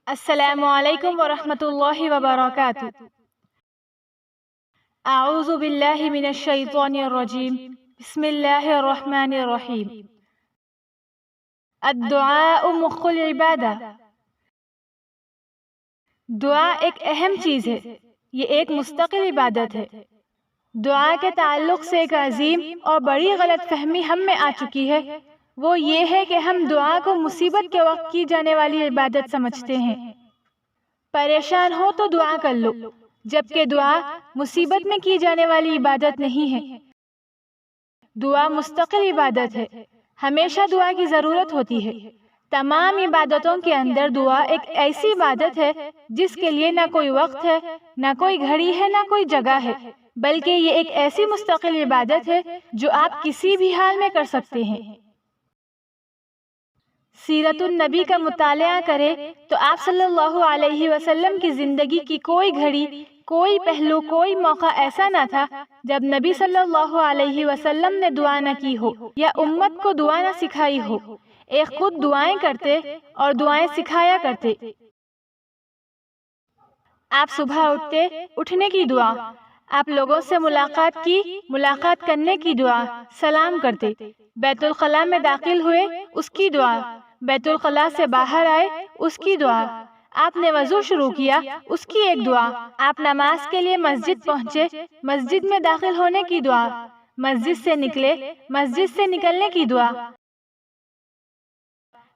السلام علیکم ورحمۃ اللہ وبرکاتہ۔ اعوذ باللہ من الشیطان الرجیم، بسم اللہ الرحمن الرحیم۔ الدعاء مخ العبادہ، دعا ایک اہم چیز ہے، یہ ایک مستقل عبادت ہے۔ دعا کے تعلق سے ایک عظیم اور بڑی غلط فہمی ہم میں آ چکی ہے، وہ یہ ہے کہ ہم دعا کو مصیبت کے وقت کی جانے والی عبادت سمجھتے ہیں۔ پریشان ہو تو دعا کر لو، جبکہ دعا مصیبت میں کی جانے والی عبادت نہیں ہے۔ دعا مستقل عبادت ہے، ہمیشہ دعا کی ضرورت ہوتی ہے۔ تمام عبادتوں کے اندر دعا ایک ایسی عبادت ہے جس کے لیے نہ کوئی وقت ہے، نہ کوئی گھڑی ہے، نہ کوئی جگہ ہے، بلکہ یہ ایک ایسی مستقل عبادت ہے جو آپ کسی بھی حال میں کر سکتے ہیں۔ سیرت النبی کا مطالعہ کرے تو آپ صلی اللہ علیہ وسلم کی زندگی کی کوئی گھڑی، کوئی پہلو، کوئی موقع ایسا نہ تھا جب نبی صلی اللہ علیہ وسلم نے دعا نہ کی ہو یا امت کو دعا نہ سکھائی ہو۔ ایک خود دعائیں کرتے اور دعائیں سکھایا کرتے۔ آپ صبح اٹھتے، اٹھنے کی دعا، آپ لوگوں سے ملاقات کی، ملاقات کرنے کی دعا، سلام کرتے، بیت الخلاء میں داخل ہوئے، اس کی دعا، بیت الخلاء سے باہر آئے، اس کی دعا، آپ نے وضو شروع کیا، اس کی ایک دعا، آپ نماز کے لیے مسجد پہنچے، مسجد میں داخل ہونے کی دعا، مسجد سے نکلے، مسجد سے نکلنے کی دعا،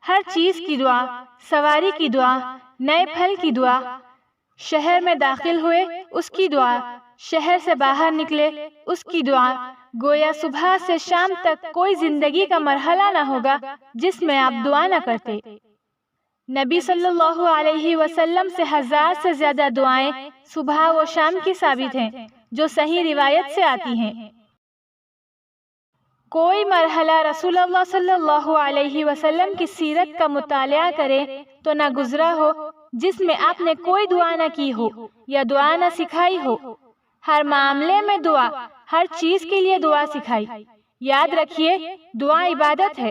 ہر چیز کی دعا، سواری کی دعا، نئے پھل کی دعا، شہر میں داخل ہوئے، اس کی دعا، شہر سے باہر نکلے، اس کی دعا۔ گویا صبح سے شام تک کوئی زندگی کا مرحلہ نہ ہوگا جس میں آپ دعا نہ کرتے۔ نبی صلی اللہ علیہ وسلم سے 1000 سے زیادہ دعائیں صبح و شام کی ثابت ہیں جو صحیح روایت سے آتی ہیں۔ کوئی مرحلہ رسول اللہ صلی اللہ علیہ وسلم کی سیرت کا مطالعہ کرے تو نہ گزرا ہو جس میں آپ نے کوئی دعا نہ کی ہو یا دعا نہ سکھائی ہو۔ ہر معاملے میں دعا، ہر چیز کے لیے دعا سکھائی۔ یاد رکھیے، دعا عبادت ہے۔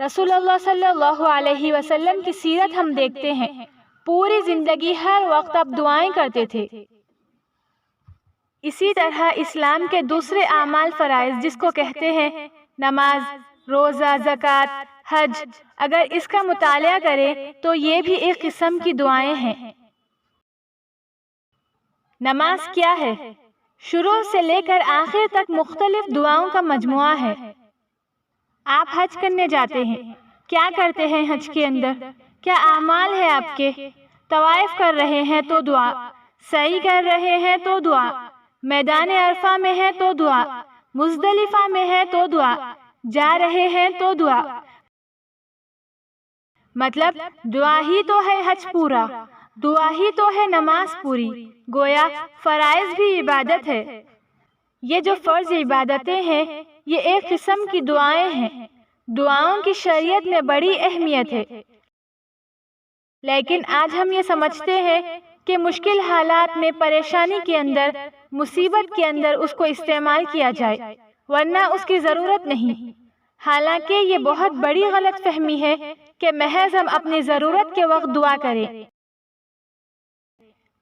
رسول اللہ صلی اللہ علیہ وسلم کی سیرت ہم دیکھتے ہیں، پوری زندگی ہر وقت آپ دعائیں کرتے تھے۔ اسی طرح اسلام کے دوسرے اعمال فرائض جس کو کہتے ہیں نماز، روزہ، زکوٰۃ، حج، اگر اس کا مطالعہ کرے تو یہ بھی ایک قسم کی دعائیں ہیں۔ نماز کیا ہے؟ شروع سے لے کر آخر تک مختلف دعاؤں کا مجموعہ ہے۔ آپ حج کرنے جاتے ہیں، کیا کرتے ہیں حج کے اندر؟ کیا اعمال ہے آپ کے؟ طواف کر رہے ہیں تو دعا، سعی کر رہے ہیں تو دعا، میدان عرفہ میں ہے تو دعا، مزدلفہ میں ہے تو دعا، جا رہے ہیں تو دعا۔ مطلب دعا ہی تو ہے حج پورا، دعا ہی تو ہے نماز پوری۔ گویا فرائض بھی عبادت ہے۔ یہ جو فرض عبادتیں ہیں یہ ایک قسم کی دعائیں ہیں۔ دعاؤں کی شریعت میں بڑی اہمیت ہے، لیکن آج ہم یہ سمجھتے ہیں کہ مشکل حالات میں، پریشانی کے اندر، مصیبت کے اندر اس کو استعمال کیا جائے، ورنہ اس کی ضرورت نہیں۔ حالانکہ یہ بہت بڑی غلط فہمی ہے کہ محض ہم اپنی ضرورت کے وقت دعا کریں،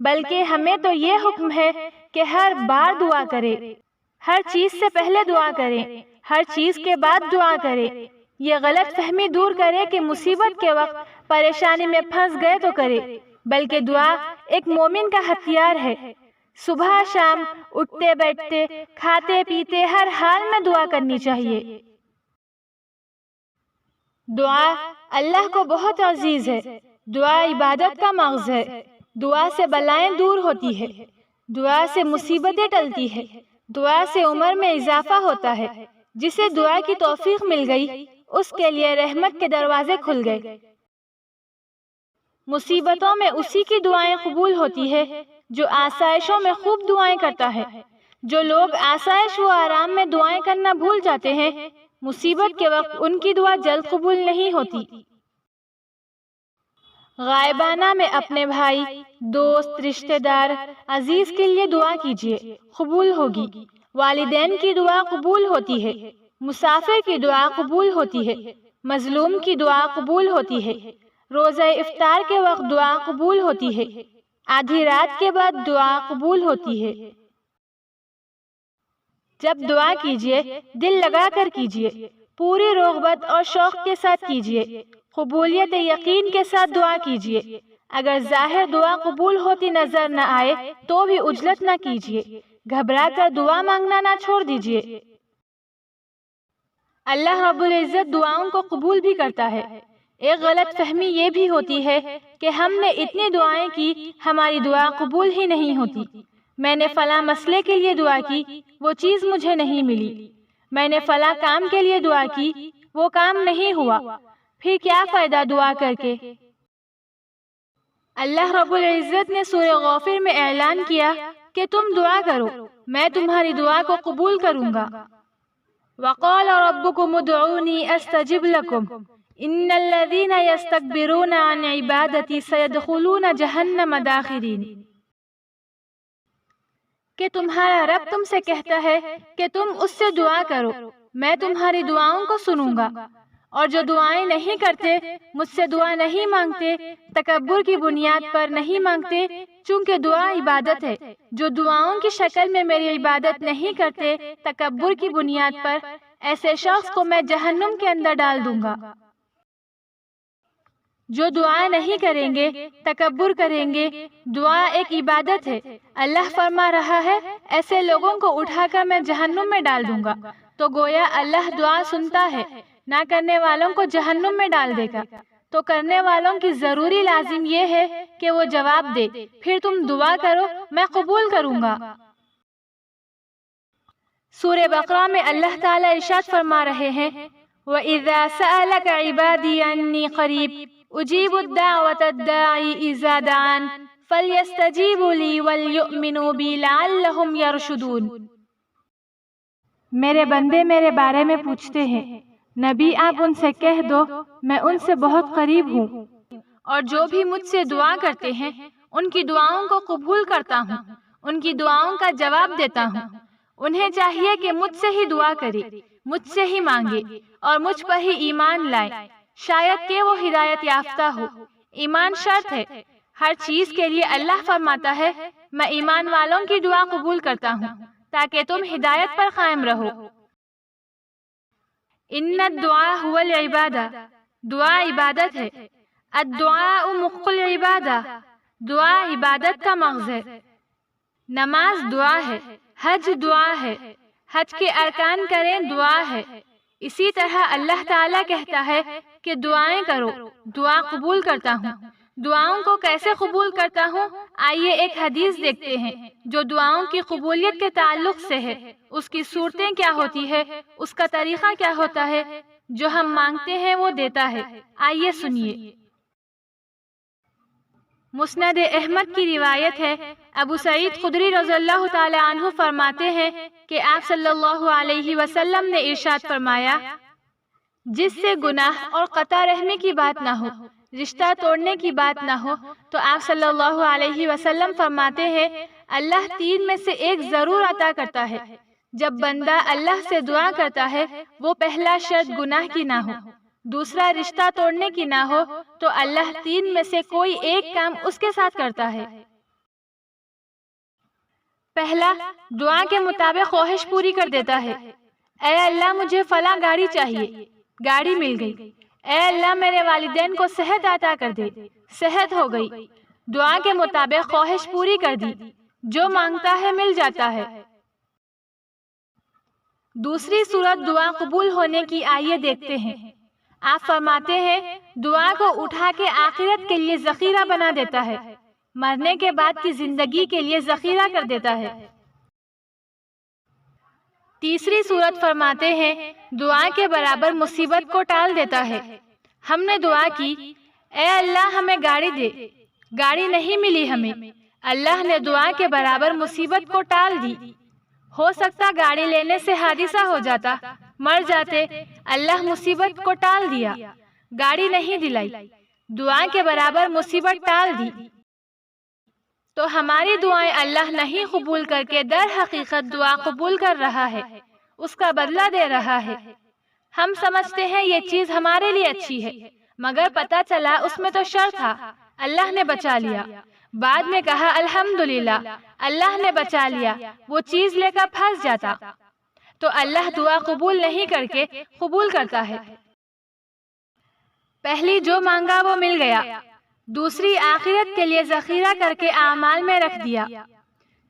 بلکہ ہمیں تو یہ حکم ہے کہ ہر بار دعا کریں، ہر چیز سے پہلے دعا کریں، ہر چیز کے بعد دعا کریں۔ یہ غلط فہمی دور کرے کہ مصیبت کے وقت پریشانی میں پھنس گئے تو کرے، بلکہ دعا ایک مومن کا ہتھیار ہے۔ صبح شام، اٹھتے بیٹھتے، کھاتے پیتے، ہر حال میں دعا کرنی چاہیے۔ دعا اللہ کو بہت عزیز ہے۔ دعا عبادت کا مغز ہے۔ دعا سے بلائیں دور ہوتی ہے، دعا سے مصیبتیں ٹلتی ہے، دعا سے عمر میں اضافہ ہوتا ہے۔ جسے دعا کی توفیق مل گئی اس کے لیے رحمت کے دروازے کھل گئے۔ مصیبتوں میں اسی کی دعائیں قبول ہوتی ہے جو آسائشوں میں خوب دعائیں کرتا ہے۔ جو لوگ آسائش و آرام میں دعائیں کرنا بھول جاتے ہیں، مصیبت کے وقت ان کی دعا جلد قبول نہیں ہوتی۔ غائبانہ میں اپنے بھائی، دوست، رشتہ دار، عزیز کے لیے دعا کیجیے، قبول ہوگی۔ والدین کی دعا قبول ہوتی ہے، مسافر کی دعا قبول ہوتی ہے، مظلوم کی دعا قبول ہوتی ہے، روزہ افطار کے وقت دعا قبول ہوتی ہے، آدھی رات کے بعد دعا قبول ہوتی ہے۔ جب دعا کیجیے دل لگا کر کیجیے، پوری رغبت اور شوق کے ساتھ کیجیے، قبولیت یقین کے ساتھ دعا کیجیے۔ اگر ظاہر دعا قبول ہوتی نظر نہ آئے تو بھی عجلت نہ کیجیے، گھبرا کر دعا مانگنا نہ چھوڑ دیجیے۔ اللہ رب العزت دعاؤں کو قبول بھی کرتا ہے۔ ایک غلط فہمی یہ بھی ہوتی ہے کہ ہم نے اتنی دعائیں کی، ہماری دعا قبول ہی نہیں ہوتی۔ میں نے فلاں مسئلے کے لیے دعا کی، وہ چیز مجھے نہیں ملی۔ میں نے فلاں کام کے لیے دعا کی، وہ کام نہیں ہوا، پھر کیا فائدہ دعا کر کے؟ اللہ رب العزت نے سورہ غافر میں اعلان کیا کہ تم دعا کرو، میں تمہاری دعا کو قبول کروں گا۔ وقال ربكم ادعوني استجب لكم ان الذين يستكبرون عن عبادتي سيدخلون جہنم داخرین، کہ تمہارا رب تم سے کہتا ہے کہ تم اس سے دعا کرو، میں تمہاری دعاؤں کو سنوں گا، اور جو دعائیں نہیں کرتے، مجھ سے دعا نہیں مانگتے، تکبر کی بنیاد پر نہیں مانگتے، چونکہ دعا عبادت ہے، جو دعاؤں کی شکل میں میری عبادت نہیں کرتے تکبر کی بنیاد پر، ایسے شخص کو میں جہنم کے اندر ڈال دوں گا۔ جو دعا نہیں کریں گے، تکبر کریں گے، دعا ایک عبادت ہے، اللہ فرما رہا ہے ایسے لوگوں کو اٹھا کر میں جہنم میں ڈال دوں گا۔ تو گویا اللہ دعا سنتا ہے، نہ کرنے والوں کو جہنم میں ڈال دے گا۔ تو کرنے والوں کی ضروری لازم یہ ہے کہ وہ جواب دے، پھر تم دعا کرو، میں قبول کروں گا۔ سورہ بقرہ میں اللہ تعالیٰ ارشاد فرما رہے ہیں وَإِذَا سَأَلَكَ عِبَادِي عَنِّي قَرِيبٌ أُجِيبُ الدَّعْوَةَ الدَّاعِ إِذَا دَعَانِ فَلْيَسْتَجِيبُوا لِي وَلْيُؤْمِنُوا بِي لَعَلَّهُمْ يَرْشُدُونَ۔ میرے بندے میرے بارے میں پوچھتے ہیں، نبی آپ ان سے کہہ دو میں ان سے بہت قریب ہوں، اور جو بھی مجھ سے دعا کرتے ہیں ان کی دعاؤں کو قبول کرتا ہوں، ان کی دعاؤں کا جواب دیتا ہوں۔ انہیں چاہیے کہ مجھ سے ہی دعا کرے، مجھ سے ہی مانگے، اور مجھ پر ہی ایمان لائے، شاید کہ وہ ہدایت یافتہ ہو۔ ایمان شرط ہے ہر چیز کے لیے۔ اللہ فرماتا ہے میں ایمان والوں کی دعا قبول کرتا ہوں تاکہ تم ہدایت پر قائم رہو۔ ان الدعاء هو العبادہ، دعا عبادت ہے۔ الدعاء مخ العبادہ، دعا عبادت کا مغز ہے۔ نماز دعا ہے، حج دعا ہے، حج کے ارکان کریں دعا ہے۔ اسی طرح اللہ تعالیٰ کہتا ہے کہ دعائیں کرو، دعا قبول کرتا ہوں۔ دعاؤں کو کیسے قبول کرتا ہوں؟ آئیے ایک حدیث دیکھتے ہیں جو دعاؤں کی قبولیت کے تعلق سے ہے۔ اس کی صورتیں کیا ہوتی ہے، اس کا طریقہ کیا ہوتا ہے، جو ہم مانگتے ہیں وہ دیتا ہے۔ آئیے سنیے۔ مسند احمد کی روایت ہے، ابو سعید خدری رضی اللہ تعالی عنہ فرماتے ہیں کہ آپ صلی اللہ علیہ وسلم نے ارشاد فرمایا، جس سے گناہ اور قطع رحمی کی بات نہ ہو، رشتہ توڑنے کی بات نہ ہو، تو آپ صلی اللہ علیہ وسلم فرماتے ہیں اللہ تین میں سے ایک ضرور عطا کرتا ہے۔ جب بندہ اللہ سے دعا کرتا ہے، وہ پہلا شرط گناہ کی نہ ہو، دوسرا رشتہ توڑنے کی نہ ہو، تو اللہ تین میں سے کوئی ایک کام اس کے ساتھ کرتا ہے۔ پہلا، دعا کے مطابق خواہش پوری کر دیتا ہے۔ اے اللہ مجھے فلاں گاڑی چاہیے، گاڑی مل گئی۔ اے اللہ میرے والدین کو صحت عطا کر دے، صحت ہو گئی۔ دعا کے مطابق خواہش پوری کر دی، جو مانگتا ہے مل جاتا ہے۔ دوسری صورت دعا قبول ہونے کی، آئیے دیکھتے ہیں۔ آپ فرماتے ہیں دعا کو اٹھا کے آخرت کے لیے ذخیرہ بنا دیتا ہے، مرنے کے بعد کی زندگی کے لیے ذخیرہ کر دیتا ہے۔ تیسری صورت فرماتے ہیں دعا کے برابر مصیبت کو ٹال دیتا ہے۔ ہم نے دعا کی اے اللہ ہمیں گاڑی دے، گاڑی نہیں ملی ہمیں، اللہ نے دعا کے برابر مصیبت کو ٹال دی۔ ہو سکتا گاڑی لینے سے حادثہ ہو جاتا، مر جاتے، اللہ مصیبت کو ٹال دیا، گاڑی نہیں دلائی، دعا کے برابر مصیبت ٹال دی۔ تو ہماری دعائیں اللہ نہیں قبول کر کے در حقیقت دعا قبول کر رہا ہے، اس کا بدلہ دے رہا ہے۔ ہم سمجھتے ہیں یہ چیز ہمارے لیے اچھی ہے، مگر پتہ چلا اس میں تو شر تھا، اللہ نے بچا لیا۔ بعد میں کہا الحمدللہ، اللہ نے بچا لیا، وہ چیز لے کر پھنس جاتا۔ تو اللہ دعا قبول نہیں کر کے قبول کرتا ہے۔ پہلی جو مانگا وہ مل گیا، دوسری آخرت کے لیے ذخیرہ کر کے اعمال میں رکھ دیا،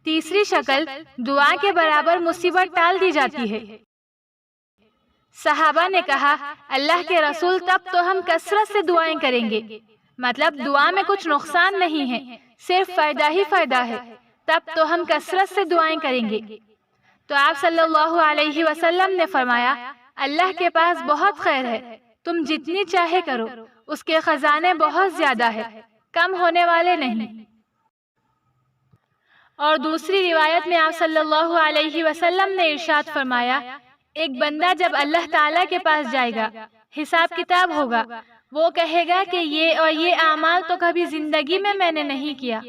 تیسری شکل دعا کے برابر مصیبت ٹال دی جاتی ہے۔ صحابہ نے کہا اللہ کے رسول تب تو ہم کثرت سے دعائیں کریں گے، مطلب دعا میں کچھ نقصان نہیں ہے، صرف فائدہ ہی فائدہ ہے، تب تو ہم کثرت سے دعائیں کریں گے۔ تو آپ صلی اللہ علیہ وسلم نے فرمایا اللہ کے پاس بہت خیر ہے، تم جتنی چاہے کرو، اس کے خزانے بہت زیادہ ہے، کم ہونے والے نہیں۔ اور دوسری روایت میں آپ صلی اللہ علیہ وسلم نے ارشاد فرمایا ایک بندہ جب اللہ تعالیٰ کے پاس جائے گا، حساب کتاب ہوگا، وہ کہے گا کہ یہ اور یہ اعمال تو کبھی زندگی میں نے نہیں کیا،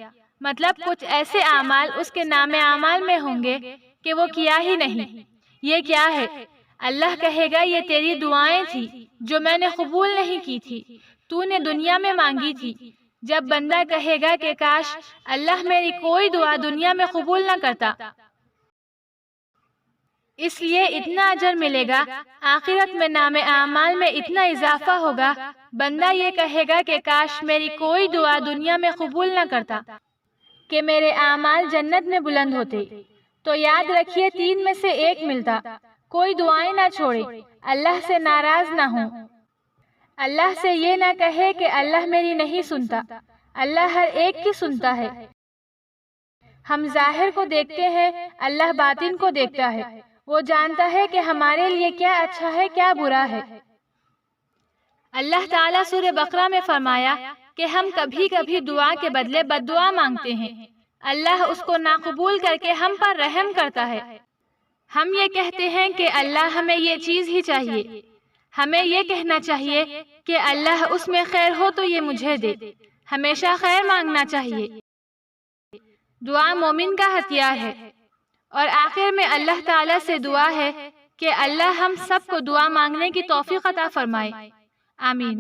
مطلب کچھ ایسے اعمال اس کے نام اعمال میں ہوں گے کہ وہ کیا ہی نہیں، یہ کیا ہے؟ اللہ کہے گا یہ تیری دعائیں تھی جو میں نے قبول نہیں کی تھی، تو نے دنیا میں مانگی تھی۔ جب بندہ کہے گا کہ کاش اللہ میری کوئی دعا دنیا میں قبول نہ کرتا، اس لیے اتنا اجر ملے گا، آخرت میں نام اعمال میں اتنا اضافہ ہوگا، بندہ یہ کہے گا کہ کاش میری کوئی دعا دنیا میں قبول نہ کرتا کہ میرے اعمال جنت میں بلند ہوتے۔ تو یاد رکھیے تین میں سے ایک ملتا، کوئی دعائیں نہ چھوڑے، اللہ سے ناراض نہ ہوں، اللہ سے یہ نہ کہے کہ اللہ میری نہیں سنتا، اللہ ہر ایک کی سنتا ہے۔ ہم ظاہر کو دیکھتے ہیں، اللہ باطن کو دیکھتا ہے، وہ جانتا ہے کہ ہمارے لیے کیا اچھا ہے کیا برا ہے۔ اللہ تعالیٰ سورہ بقرہ میں فرمایا کہ ہم کبھی کبھی دعا کے بدلے بد دعا مانگتے ہیں، اللہ اس کو ناقبول کر کے ہم پر رحم کرتا ہے۔ ہم یہ کہتے ہیں کہ اللہ ہمیں یہ چیز ہی چاہیے، ہمیں یہ کہنا چاہیے کہ اللہ اس میں خیر ہو تو یہ مجھے دے، ہمیشہ خیر مانگنا چاہیے۔ دعا مومن کا ہتھیار ہے، اور آخر میں اللہ تعالیٰ سے دعا ہے کہ اللہ ہم سب کو دعا مانگنے کی توفیق عطا فرمائے، آمین۔